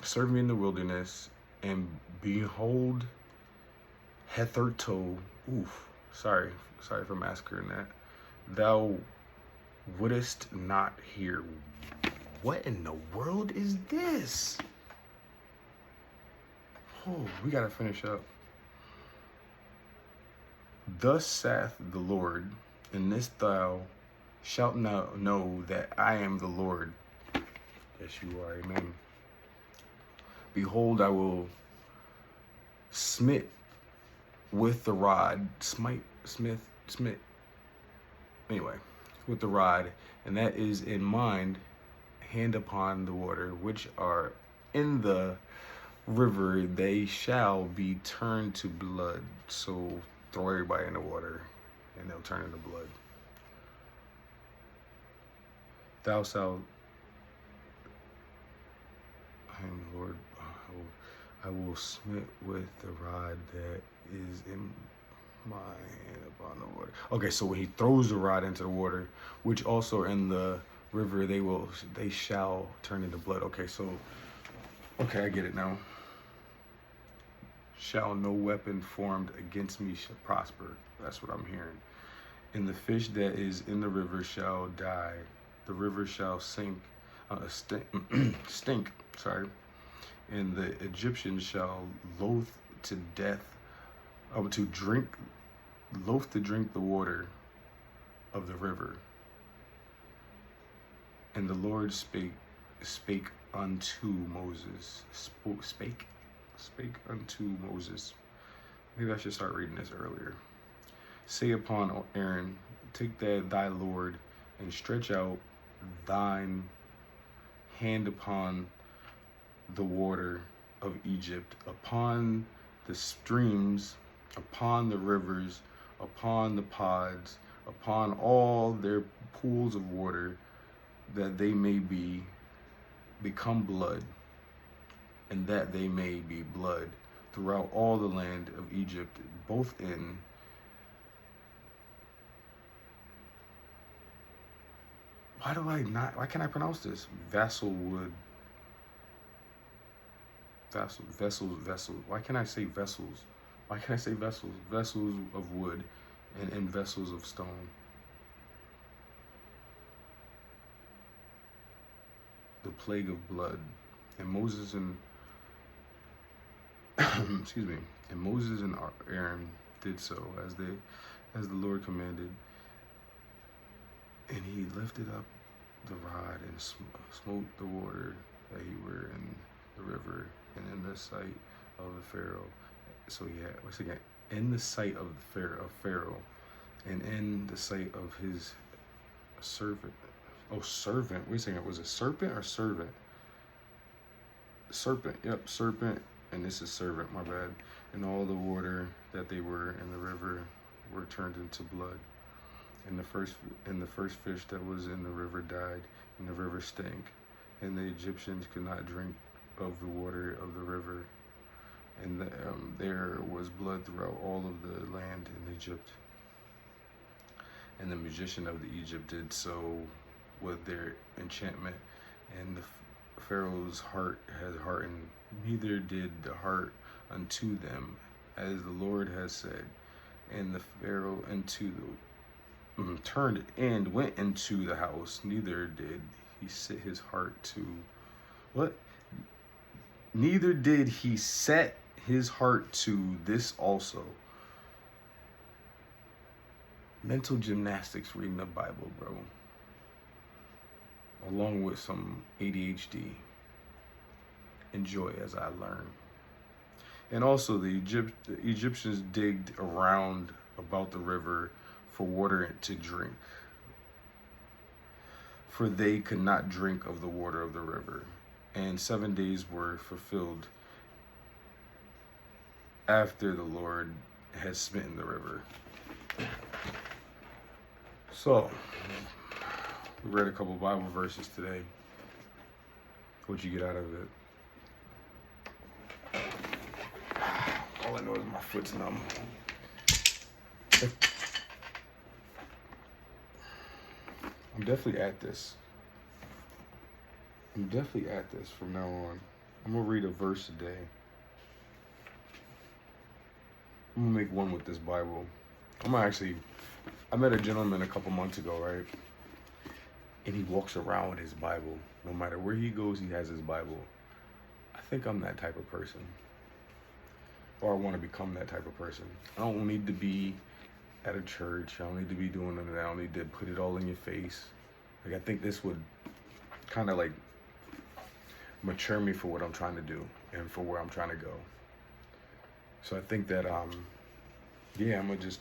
Serve me in the wilderness, and behold, hitherto. Sorry for massacring that. Thou wouldest not hear. What in the world is this? Oh, we gotta finish up. Thus saith the Lord, in this thou shalt know that I am the Lord. Yes, you are. Amen. Behold, I will smite with the rod, anyway, with the rod, and that is in mind, hand upon the water, which are in the river, they shall be turned to blood. So throw everybody in the water, and they'll turn into blood. Thou shalt, I am the Lord, I will smite with the rod that is in my hand upon the water. Okay, so when he throws the rod into the water, which also are in the river, they shall turn into blood. Okay, I get it now. Shall no weapon formed against me shall prosper. That's what I'm hearing. And the fish that is in the river shall die. The river shall stink. And the Egyptians shall loathe to drink the water of the river. And the Lord spake unto Moses. Spake unto Moses. Maybe I should start reading this earlier. Say upon Aaron, take thy Lord, and stretch out thine hand upon the water of Egypt, upon the streams, upon the rivers, upon the pods, upon all their pools of water, that they may become blood, and that they may be blood throughout all the land of Egypt, both in why can't I pronounce this? Vasselwood. Vessels. Why can't I say vessels? Why can't I say vessels? Vessels of wood and vessels of stone. The plague of blood. And Moses and excuse me. And Moses and Aaron did so as the Lord commanded. And he lifted up the rod and smote the water that he were in the river and in the sight of the Pharaoh. So once again, in the sight of Pharaoh, and in the sight of his servant. Oh, servant. Wait a second. Was it serpent or servant? Serpent. Yep, serpent. And this is servant. My bad. And all the water that they were in the river were turned into blood. And the first fish that was in the river died, and the river stank, and the Egyptians could not drink of the water of the river. And there was blood throughout all of the land in Egypt. And the magician of the Egypt did so with their enchantment, and the Pharaoh's heart had hardened, neither did the heart unto them, as the Lord has said. And the Pharaoh turned and went into the house, neither did he set his heart to what? Neither did he set his heart to this also. Mental gymnastics reading the Bible, bro. Along with some ADHD. Enjoy as I learn. And also the Egyptians digged around about the river for water to drink, for they could not drink of the water of the river. And 7 days were fulfilled after the Lord had smitten the river. So, we read a couple Bible verses today. What'd you get out of it? All I know is my foot's numb. I'm definitely at this. From now on. I'm going to read a verse a day. I'm going to make one with this Bible. I met a gentleman a couple months ago, right? And he walks around with his Bible. No matter where he goes, he has his Bible. I think I'm that type of person. Or I want to become that type of person. I don't need to be at a church. I don't need to be doing none of that. I don't need to put it all in your face. Like, I think this would kind of like mature me for what I'm trying to do and for where I'm trying to go. So I think that, I'm going to just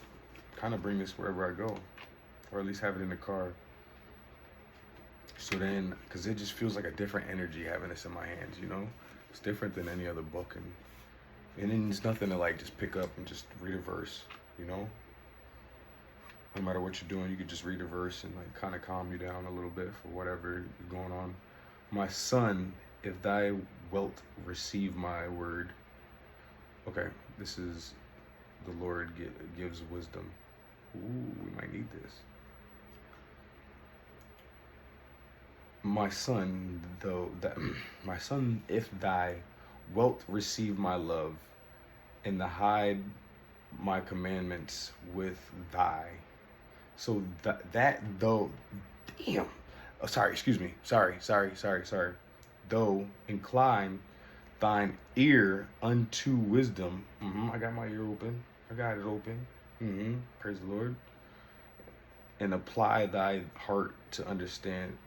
kind of bring this wherever I go, or at least have it in the car. So then, because it just feels like a different energy having this in my hands, you know? It's different than any other book. And then it's nothing to like just pick up and just read a verse, you know? No matter what you're doing, you could just read a verse and like kind of calm you down a little bit for whatever is going on. My son, if thou wilt receive my word. Okay, this is the Lord gives wisdom. Ooh, we might need this. My son, if thou wilt receive my love, and hide my commandments with thy. So that though, damn. Oh, sorry. Though incline thine ear unto wisdom. I got my ear open. I got it open. Praise the Lord. And apply thy heart to understanding.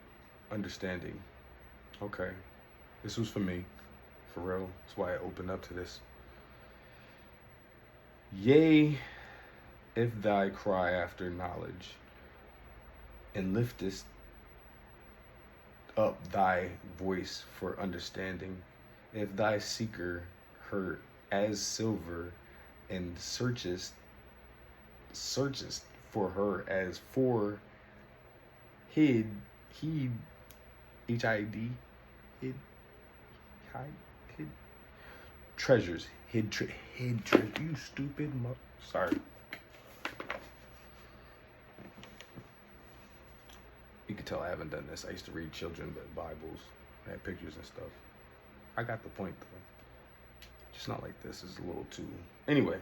Okay. This was for me. For real. That's why I opened up to this. Yea, if thou cry after knowledge, and liftest up thy voice for understanding, if thy seeker her as silver, and searchest for her as for heed H-I-D, hid, hide, hid, treasures, hid treasure, you stupid sorry. You can tell I haven't done this. I used to read children Bibles, I had pictures and stuff. I got the point though. Just not like this. It's a little too. Anyway,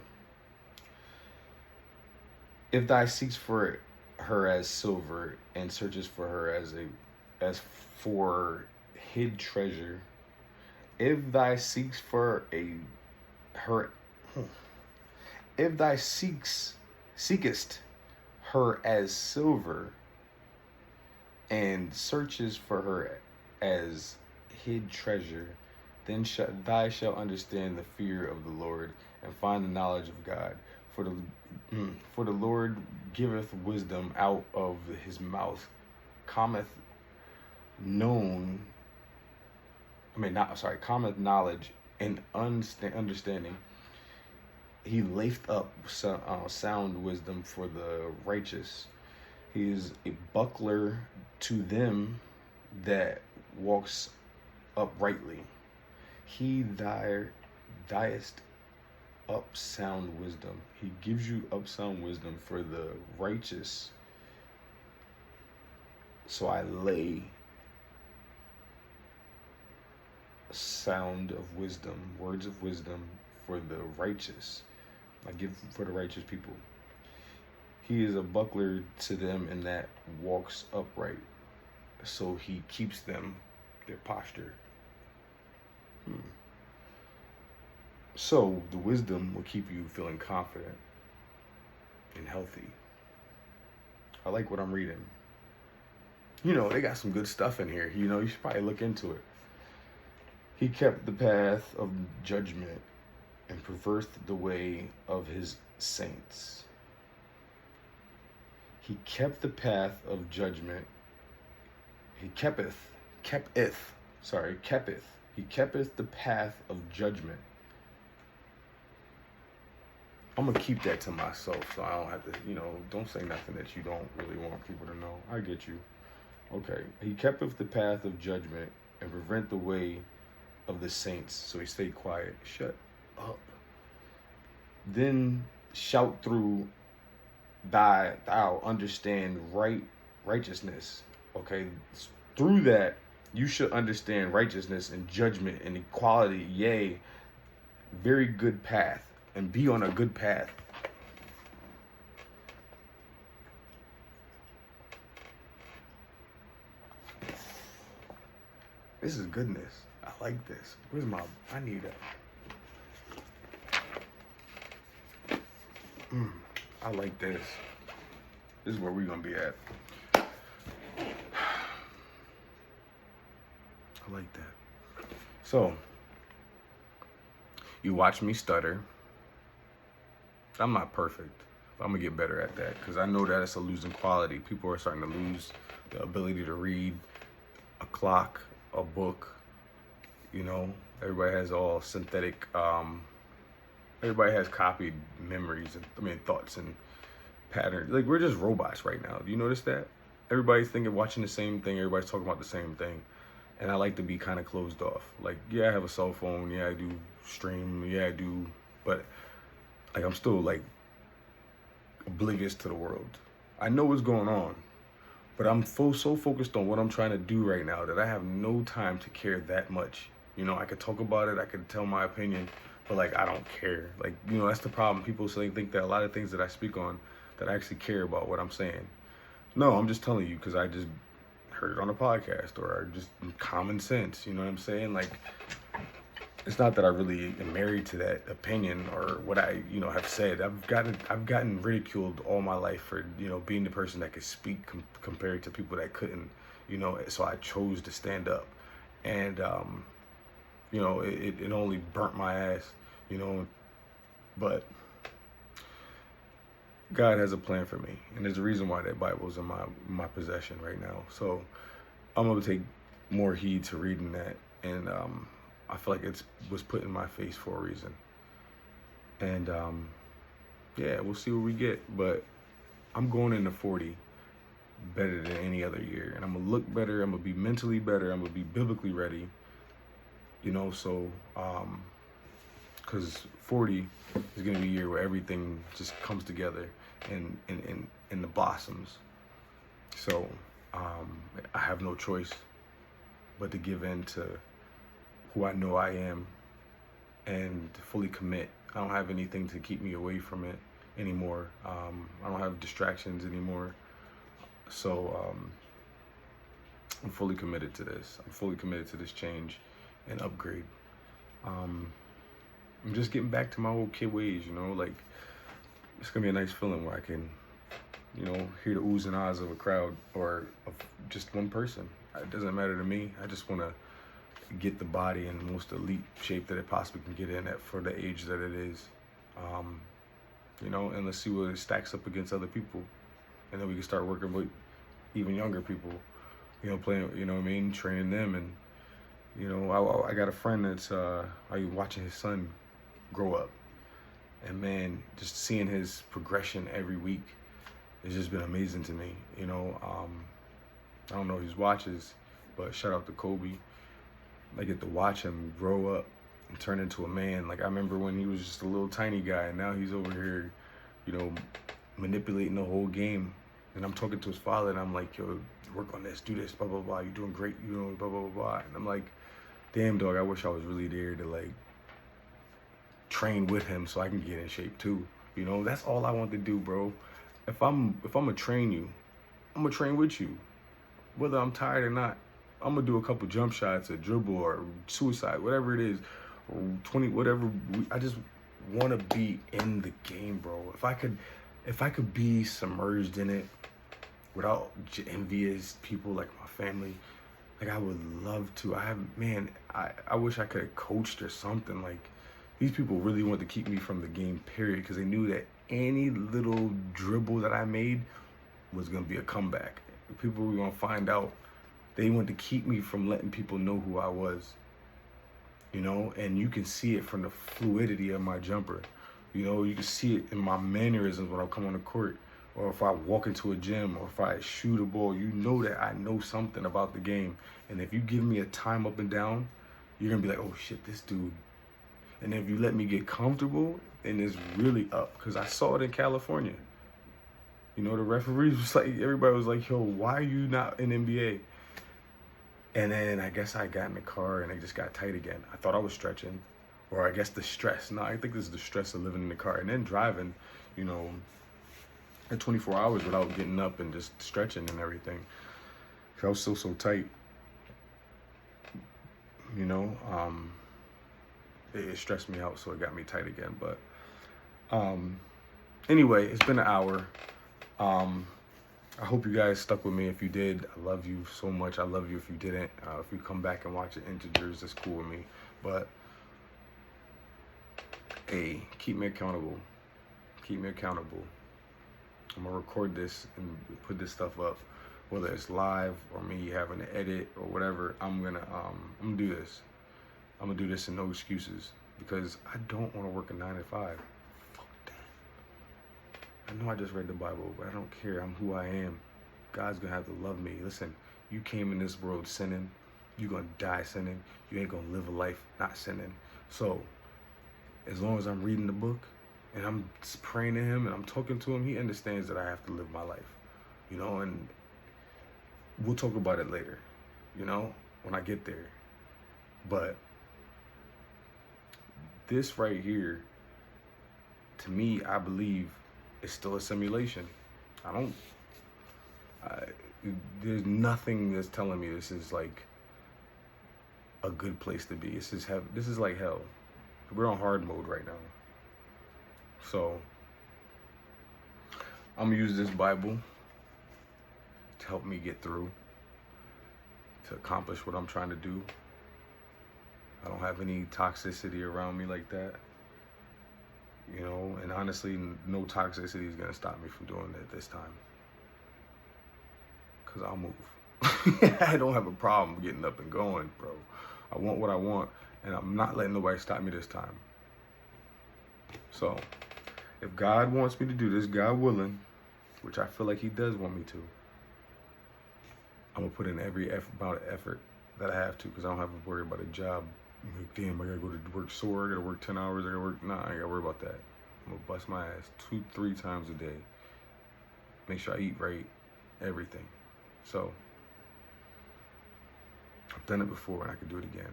if thou seeks for her as silver and searches for her as for hid treasure, if thou seeks for her, if thou seekest her as silver and searches for her as hid treasure, then thou shalt understand the fear of the Lord and find the knowledge of God. For the Lord giveth wisdom, out of his mouth cometh cometh knowledge and understanding. He layeth up sound wisdom for the righteous. He is a buckler to them that walks uprightly. He diest up sound wisdom. He gives you up sound wisdom for the righteous. So I lay sound of wisdom, words of wisdom for the righteous. I give for the righteous people. He is a buckler to them and that walks upright. So he keeps them, their posture. So the wisdom will keep you feeling confident and healthy. I like what I'm reading. You know, they got some good stuff in here. You know, you should probably look into it. He kept the path of judgment and perversed the way of his saints. He kept the path of judgment. He keepeth the path of judgment. I'm going to keep that to myself so I don't have to, don't say nothing that you don't really want people to know. I get you. Okay. He keepeth the path of judgment and prevent the way of the saints. So he stayed quiet. Shut up. Then shout through thou understand righteousness. Okay. Through that, you should understand righteousness and judgment and equality. Yea, very good path. And be on a good path. This is goodness. I like this. I need that. I like this. This is where we're going to be at. I like that. So, you watch me stutter. I'm not perfect, but I'm gonna get better at that because I know that it's a losing quality. People are starting to lose the ability to read a clock, a book. Everybody has all synthetic. Everybody has copied memories and thoughts and patterns. Like, we're just robots right now. Do you notice that? Everybody's watching the same thing. Everybody's talking about the same thing. And I like to be kind of closed off. Like, yeah, I have a cell phone. Yeah, I do stream. Yeah, I do. But I'm still oblivious to the world. I know what's going on, but I'm so focused on what I'm trying to do right now that I have no time to care that much. I could talk about it, I could tell my opinion, but I don't care. That's the problem. People think that a lot of things that I speak on, that I actually care about what I'm saying. No, I'm just telling you because I just heard it on a podcast or just common sense. You know what I'm saying? It's not that I really am married to that opinion or what I, have said. I've gotten ridiculed all my life for, being the person that could speak compared to people that couldn't, so I chose to stand up. And, it only burnt my ass, but God has a plan for me. And there's a reason why that Bible is in my possession right now. So I'm going to take more heed to reading that. And, I feel like it was put in my face for a reason. And, yeah, we'll see what we get. But I'm going into 40 better than any other year. And I'm going to look better. I'm going to be mentally better. I'm going to be biblically ready. You know, so, because 40 is going to be a year where everything just comes together and the blossoms. So, I have no choice but to give in to who I know I am and to fully commit. I don't have anything to keep me away from it anymore. I don't have distractions anymore. So I'm fully committed to this. I'm fully committed to this change and upgrade. I'm just getting back to my old kid ways, you know, like it's gonna be a nice feeling where I can, you know, hear the oohs and ahs of a crowd or of just one person. It doesn't matter to me. I just want to get the body in the most elite shape that it possibly can get in at for the age that it is. You know, and let's see what it stacks up against other people. And then we can start working with even younger people, you know, playing, you know what I mean, training them. And, you know, I got a friend that's watching his son grow up. And man, just seeing his progression every week has just been amazing to me. You know, I don't know if he watches, but shout out to Kobe. I get to watch him grow up and turn into a man. Like I remember when he was just a little tiny guy, and now he's over here, you know, manipulating the whole game. And I'm talking to his father, and I'm like, yo, work on this, do this, blah, blah, blah. You're doing great, you know, blah, blah, blah, blah. And I'm like, damn, dog, I wish I was really there to, like, train with him so I can get in shape, too. You know, that's all I want to do, bro. If I'm gonna train you, I'm gonna train with you. Whether I'm tired or not, I'm gonna do a couple jump shots, a dribble, or suicide, whatever it is, or 20, whatever. I just want to be in the game, bro. If I could be submerged in it without envious people like my family, like I would love to. I wish I could have coached or something. Like these people really want to keep me from the game, period, because they knew that any little dribble that I made was gonna be a comeback. People were gonna find out. They want to keep me from letting people know who I was, you know, and you can see it from the fluidity of my jumper. You know, you can see it in my mannerisms when I come on the court, or if I walk into a gym, or if I shoot a ball. You know that I know something about the game. And if you give me a time up and down, you're gonna be like, oh shit, this dude. And if you let me get comfortable, then it's really up. Because I saw it in California. You know, the referees was like, everybody was like, yo, why are you not in NBA? And then I guess I got in the car and it just got tight again. I thought I was stretching, or I guess the stress. No, I think this is the stress of living in the car and then driving, you know, at 24 hours without getting up and just stretching and everything. I was so tight, you know. It stressed me out, so it got me tight again. But anyway, it's been an hour. I hope you guys stuck with me. If you did, I love you so much. I love you if you didn't. If you come back and watch it integers, that's cool with me. But hey, keep me accountable. Keep me accountable. I'm gonna record this and put this stuff up, whether it's live or me having to edit or whatever. I'm gonna do this. I'm gonna do this and no excuses, because I don't want to work a 9 to 5. I know I just read the Bible, but I don't care. I'm who I am. God's gonna have to love me. Listen, you came in this world sinning. You're gonna die sinning. You ain't gonna live a life not sinning. So, as long as I'm reading the book and I'm praying to him and I'm talking to him, he understands that I have to live my life. You know, and we'll talk about it later, you know, when I get there. But this right here, to me, I believe, it's still a simulation. There's nothing that's telling me this is like a good place to be. This is like hell. We're on hard mode right now. So I'm gonna use this Bible to help me get through, to accomplish what I'm trying to do. I don't have any toxicity around me like that. You know, and honestly, no toxicity is gonna stop me from doing it this time. Cause I'll move. I don't have a problem getting up and going, bro. I want what I want, and I'm not letting nobody stop me this time. So, if God wants me to do this, God willing, which I feel like he does want me to, I'm gonna put in every amount of effort that I have to, because I don't have to worry about a job. I'm like, damn, I gotta go to work sore, I gotta work 10 hours, I gotta work, nah, I ain't gotta worry about that. I'm gonna bust my ass 2-3 times a day. Make sure I eat right, everything. So, I've done it before and I could do it again.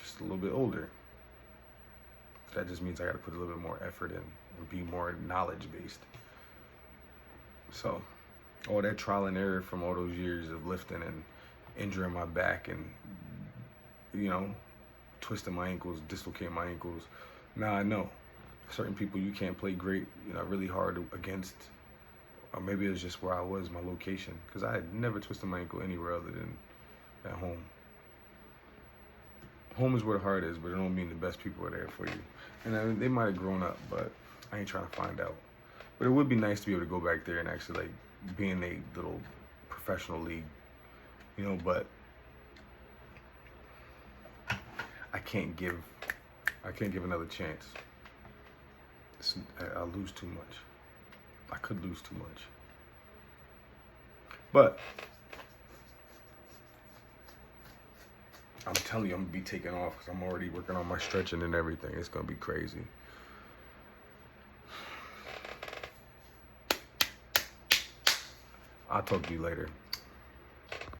Just a little bit older. That just means I gotta put a little bit more effort in and be more knowledge-based. So, all that trial and error from all those years of lifting and injuring my back and, twisting my ankles, dislocating my ankles. Now I know certain people you can't play great, really hard against, or maybe it was just where I was, my location, because I had never twisted my ankle anywhere other than at home. Home is where the heart is, but it don't mean the best people are there for you. And they might have grown up, but I ain't trying to find out. But it would be nice to be able to go back there and actually be in a little professional league, but I can't give another chance. I'll lose too much. I could lose too much. But I'm telling you, I'm gonna be taking off because I'm already working on my stretching and everything. It's gonna be crazy. I'll talk to you later.